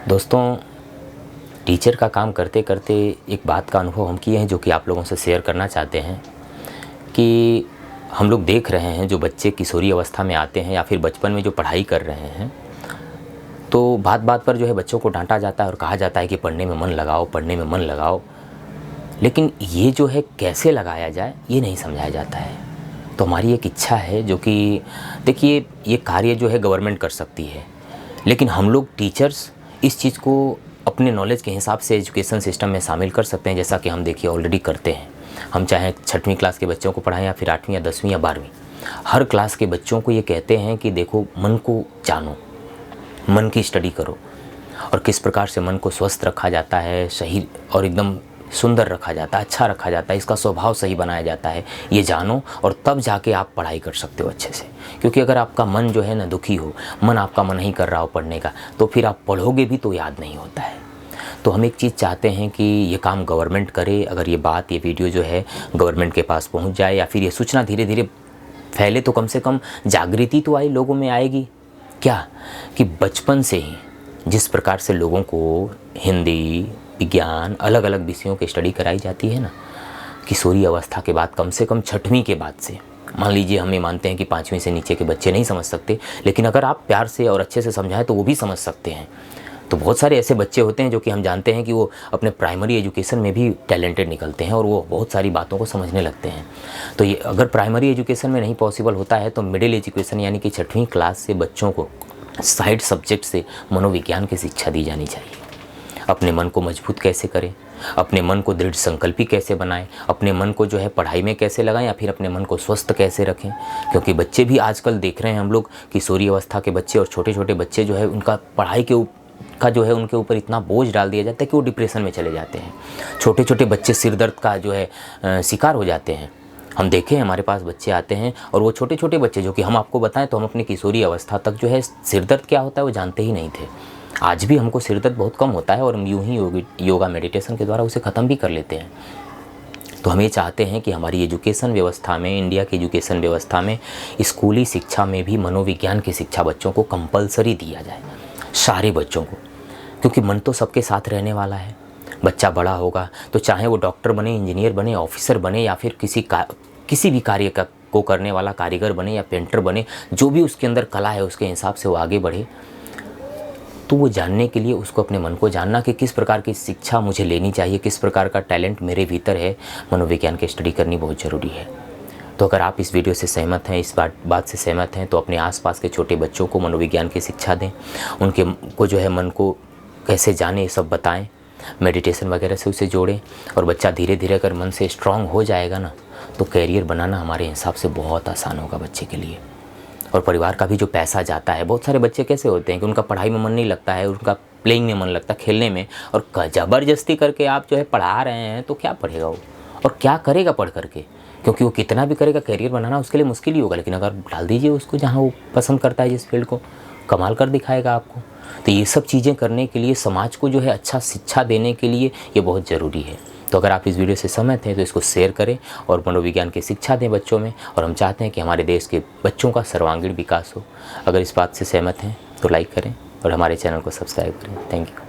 दोस्तों, टीचर का काम करते करते एक बात का अनुभव हम किए हैं जो कि आप लोगों से शेयर करना चाहते हैं कि हम लोग देख रहे हैं जो बच्चे किशोरी अवस्था में आते हैं या फिर बचपन में जो पढ़ाई कर रहे हैं, तो बात बात पर जो है बच्चों को डांटा जाता है और कहा जाता है कि पढ़ने में मन लगाओ, पढ़ने में मन लगाओ। लेकिन ये जो है कैसे लगाया जाए ये नहीं समझाया जाता है। तो हमारी एक इच्छा है जो कि देखिए, ये कार्य जो है गवर्नमेंट कर सकती है, लेकिन हम लोग टीचर्स इस चीज़ को अपने नॉलेज के हिसाब से एजुकेशन सिस्टम में शामिल कर सकते हैं, जैसा कि हम देखिए ऑलरेडी करते हैं। हम चाहे 6वीं क्लास के बच्चों को पढ़ाएं या फिर 8वीं या 10वीं या 12वीं, हर क्लास के बच्चों को ये कहते हैं कि देखो, मन को जानो, मन की स्टडी करो और किस प्रकार से मन को स्वस्थ रखा जाता है, सही और एकदम सुंदर रखा जाता है, अच्छा रखा जाता है, इसका स्वभाव सही बनाया जाता है, ये जानो और तब जाके आप पढ़ाई कर सकते हो अच्छे से। क्योंकि अगर आपका मन जो है ना दुखी हो, मन आपका मन नहीं कर रहा हो पढ़ने का, तो फिर आप पढ़ोगे भी तो याद नहीं होता है। तो हम एक चीज़ चाहते हैं कि ये काम गवर्नमेंट करे। अगर ये बात, ये वीडियो जो है गवर्नमेंट के पास पहुंच जाए या फिर ये सूचना धीरे धीरे फैले, तो कम से कम जागृति तो आई लोगों में आएगी। क्या कि बचपन से ही जिस प्रकार से लोगों को हिंदी, विज्ञान, अलग अलग विषयों की स्टडी कराई जाती है ना, किशोरी अवस्था के बाद कम से कम 6वीं के बाद से, मान लीजिए हम ये मानते हैं कि 5वीं से नीचे के बच्चे नहीं समझ सकते, लेकिन अगर आप प्यार से और अच्छे से समझाएं तो वो भी समझ सकते हैं। तो बहुत सारे ऐसे बच्चे होते हैं जो कि हम जानते हैं कि वो अपने प्राइमरी एजुकेशन में भी टैलेंटेड निकलते हैं और वो बहुत सारी बातों को समझने लगते हैं। तो ये अगर प्राइमरी एजुकेशन में नहीं पॉसिबल होता है तो मिडिल एजुकेशन यानी कि 6वीं क्लास से बच्चों को साइड सब्जेक्ट से मनोविज्ञान की शिक्षा दी जानी चाहिए। अपने मन को मजबूत कैसे करें, अपने मन को दृढ़ संकल्पी कैसे बनाएं, अपने मन को जो है पढ़ाई में कैसे लगाएं या फिर अपने मन को स्वस्थ कैसे रखें। क्योंकि बच्चे भी आजकल देख रहे हैं हम लोग, किशोरी अवस्था के बच्चे और छोटे छोटे बच्चे जो है उनका पढ़ाई का जो है उनके ऊपर इतना बोझ डाल दिया जाता है कि वो डिप्रेशन में चले जाते हैं। छोटे छोटे बच्चे सिर दर्द का जो है शिकार हो जाते हैं। हम देखें, हमारे पास बच्चे आते हैं और वो छोटे छोटे बच्चे जो कि हम आपको बताएं तो हम अपनी किशोरी अवस्था तक जो है सिर दर्द क्या होता है वो जानते ही नहीं थे। आज भी हमको सिर दर्द बहुत कम होता है और हम यूं ही योगा मेडिटेशन के द्वारा उसे ख़त्म भी कर लेते हैं। तो हम ये चाहते हैं कि हमारी एजुकेशन व्यवस्था में, इंडिया की एजुकेशन व्यवस्था में, स्कूली शिक्षा में भी मनोविज्ञान की शिक्षा बच्चों को कंपलसरी दिया जाए, सारे बच्चों को। क्योंकि मन तो सबके साथ रहने वाला है। बच्चा बड़ा होगा तो चाहे वो डॉक्टर बने, इंजीनियर बने, ऑफिसर बने या फिर किसी भी कार्य को करने वाला कारीगर बने या पेंटर बने, जो भी उसके अंदर कला है उसके हिसाब से वो आगे बढ़े। तो वो जानने के लिए उसको अपने मन को जानना कि किस प्रकार की शिक्षा मुझे लेनी चाहिए, किस प्रकार का टैलेंट मेरे भीतर है, मनोविज्ञान की स्टडी करनी बहुत ज़रूरी है। तो अगर आप इस वीडियो से सहमत हैं, इस बात से सहमत हैं, तो अपने आसपास के छोटे बच्चों को मनोविज्ञान की शिक्षा दें। उनके को जो है मन को कैसे जाने ये सब बताएं, मेडिटेशन वगैरह से उसे जोड़ें। और बच्चा धीरे धीरे अगर मन से स्ट्रांग हो जाएगा ना, तो कैरियर बनाना हमारे हिसाब से बहुत आसान होगा बच्चे के लिए। और परिवार का भी जो पैसा जाता है, बहुत सारे बच्चे कैसे होते हैं कि उनका पढ़ाई में मन नहीं लगता है, उनका प्लेइंग में मन लगता है, खेलने में, और ज़बरदस्ती करके आप जो है पढ़ा रहे हैं तो क्या पढ़ेगा वो और क्या करेगा पढ़ करके। क्योंकि वो कितना भी करेगा, कैरियर बनाना उसके लिए मुश्किल ही होगा। लेकिन अगर डाल दीजिए उसको जहाँ वो पसंद करता है, जिस फील्ड को, कमाल कर दिखाएगा आपको। तो ये सब चीज़ें करने के लिए, समाज को जो है अच्छा शिक्षा देने के लिए ये बहुत ज़रूरी है। तो अगर आप इस वीडियो से सहमत हैं तो इसको शेयर करें और मनोविज्ञान की शिक्षा दें बच्चों में। और हम चाहते हैं कि हमारे देश के बच्चों का सर्वांगीण विकास हो। अगर इस बात से सहमत हैं तो लाइक करें और हमारे चैनल को सब्सक्राइब करें। Thank you.